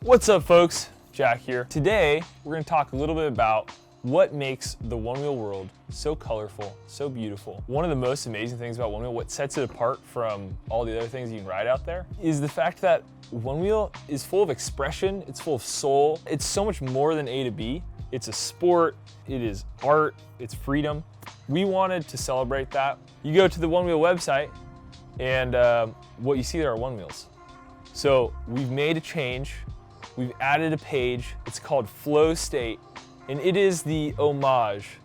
What's up, folks? Jack here. Today, we're going to talk a little bit about what makes the Onewheel world so colorful, so beautiful. One of the most amazing things about Onewheel, what sets it apart from all the other things you can ride out there, is the fact that Onewheel is full of expression, it's full of soul. It's so much more than A to B. It's a sport, it is art, it's freedom. We wanted to celebrate that. You go to the Onewheel website, and what you see there are Onewheels. So we've made a change. We've added a page. It's called Flow State, and it is the homage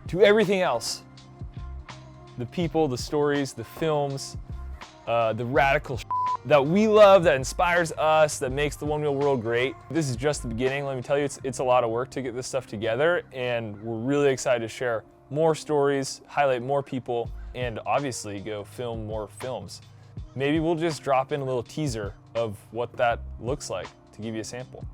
to everything else. The people, the stories, the films, the radical that we love, that inspires us, that makes the Onewheel world great. This is just the beginning. Let me tell you, it's a lot of work to get this stuff together, and we're really excited to share more stories, highlight more people, and obviously go film more films. Maybe we'll just drop in a little teaser of what that looks like to give you a sample.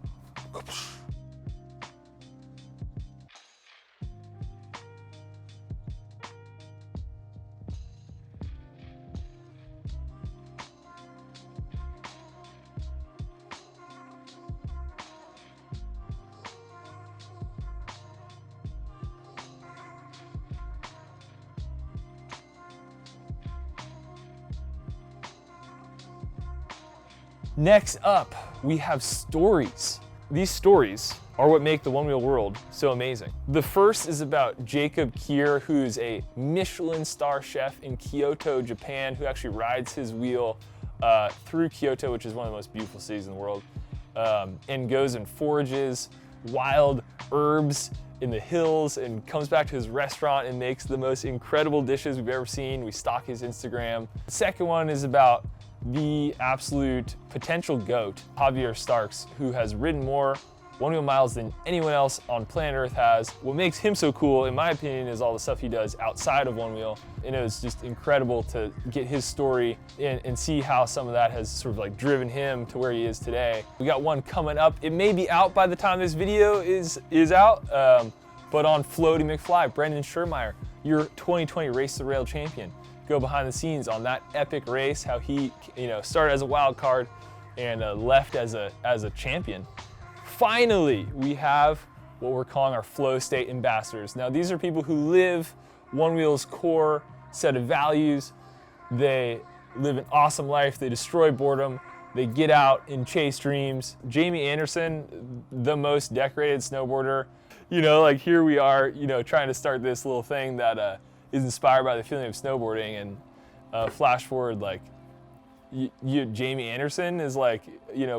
Next up, we have stories. These stories are what make the Onewheel world so amazing. The first is about KEAR, who's a Michelin star chef in Kyoto, Japan, who actually rides his wheel through Kyoto, which is one of the most beautiful cities in the world, and goes and forages wild herbs in the hills and comes back to his restaurant and makes the most incredible dishes we've ever seen. We stalk his Instagram. The second one is about the absolute potential GOAT, JAVIER, who has ridden more Onewheel miles than anyone else on planet Earth has. What makes him so cool, in my opinion, is all the stuff he does outside of Onewheel. And it was just incredible to get his story and see how some of that has sort of like driven him to where he is today. We got one coming up. It may be out by the time this video is out, but on FLOATY McFly, Brendan Schermeyer, your 2020 Race the Rail champion. Go behind the scenes on that epic race, how he started as a wild card and left as a champion. Finally, we have what we're calling our Flow State ambassadors. Now, these are people who live Onewheel's core set of values. They live an awesome life. They destroy boredom. They get out and chase dreams. Jamie Anderson, the most decorated snowboarder. Like here we are, trying to start this little thing that is inspired by the feeling of snowboarding, and flash forward, like Jamie Anderson is like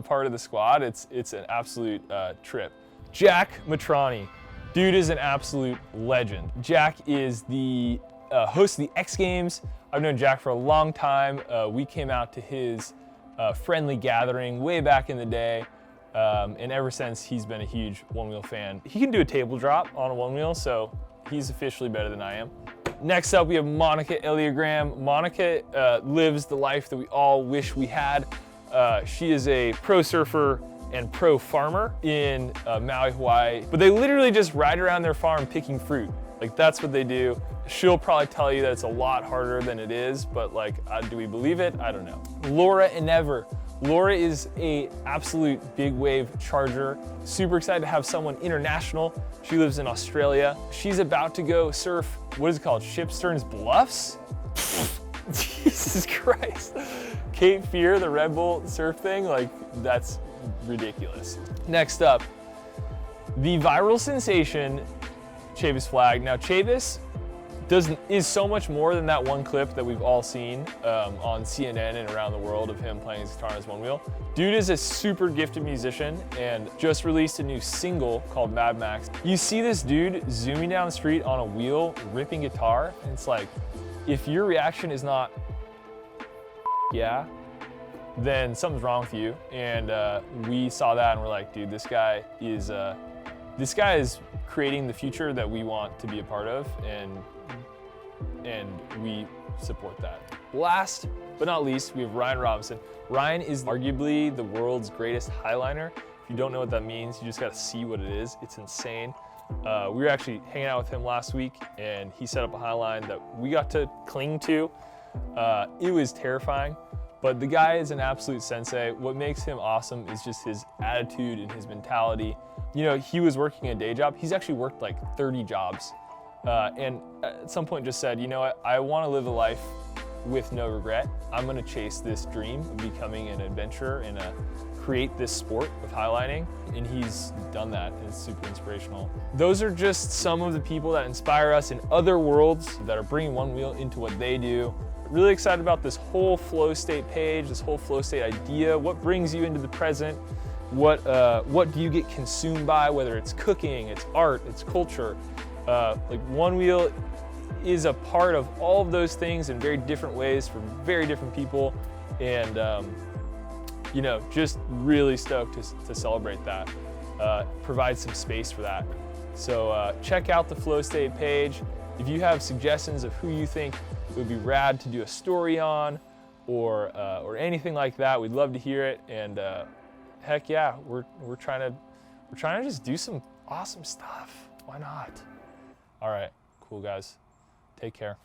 part of the squad. It's an absolute trip. Jack MITRANI, dude is an absolute legend. Jack is the host of the X Games. I've known Jack for a long time. We came out to his friendly gathering way back in the day, and ever since he's been a huge Onewheel fan. He can do a table drop on a Onewheel, so he's officially better than I am. Next up, we have Monica Eliogram. Monica lives the life that we all wish we had. She is a pro surfer and pro farmer in Maui, Hawaii. But they literally just ride around their farm picking fruit. Like, that's what they do. She'll probably tell you that it's a lot harder than it is, but like, do we believe it? I don't know. Laura ENEVER. Laura is a absolute big wave charger. Super excited to have someone international. She lives in Australia. She's about to go surf, what is it called? Shipstern's Bluffs? Jesus Christ. Cape Fear, the Red Bull surf thing, like that's ridiculous. Next up, the viral sensation, CHAVIS FLAGG. Now CHAVIS is so much more than that one clip that we've all seen on CNN and around the world of him playing his guitar on his Onewheel. Dude is a super gifted musician and just released a new single called Mad Max. You see this dude zooming down the street on a wheel, ripping guitar, and it's like, if your reaction is not, yeah, then something's wrong with you. And we saw that and we're like, dude, this guy is creating the future that we want to be a part of, and we support that. Last but not least, we have Ryan Robinson. Ryan is arguably the world's greatest highliner. If you don't know what that means, you just gotta see what it is. It's insane. We were actually hanging out with him last week, and he set up a highline that we got to cling to. It was terrifying, But the guy is an absolute sensei. What makes him awesome is just his attitude and his mentality. You know, he was working a day job. He's actually worked like 30 jobs. And at some point just said, you know what, I want to live a life with no regret. I'm going to chase this dream of becoming an adventurer and create this sport of highlighting. And he's done that, and it's super inspirational. Those are just some of the people that inspire us in other worlds that are bringing Onewheel into what they do. Really excited about this whole flow state page, this whole flow state idea. What brings you into the present? What do you get consumed by, whether it's cooking, it's art, it's culture. Like Onewheel is a part of all of those things in very different ways for very different people. And you know, just really stoked to celebrate that, provide some space for that. So check out the flow state page. If you have suggestions of who you think would be rad to do a story on, or anything like that, we'd love to hear it. And heck yeah, we're trying to just do some awesome stuff. Why not? All right, cool guys. Take care.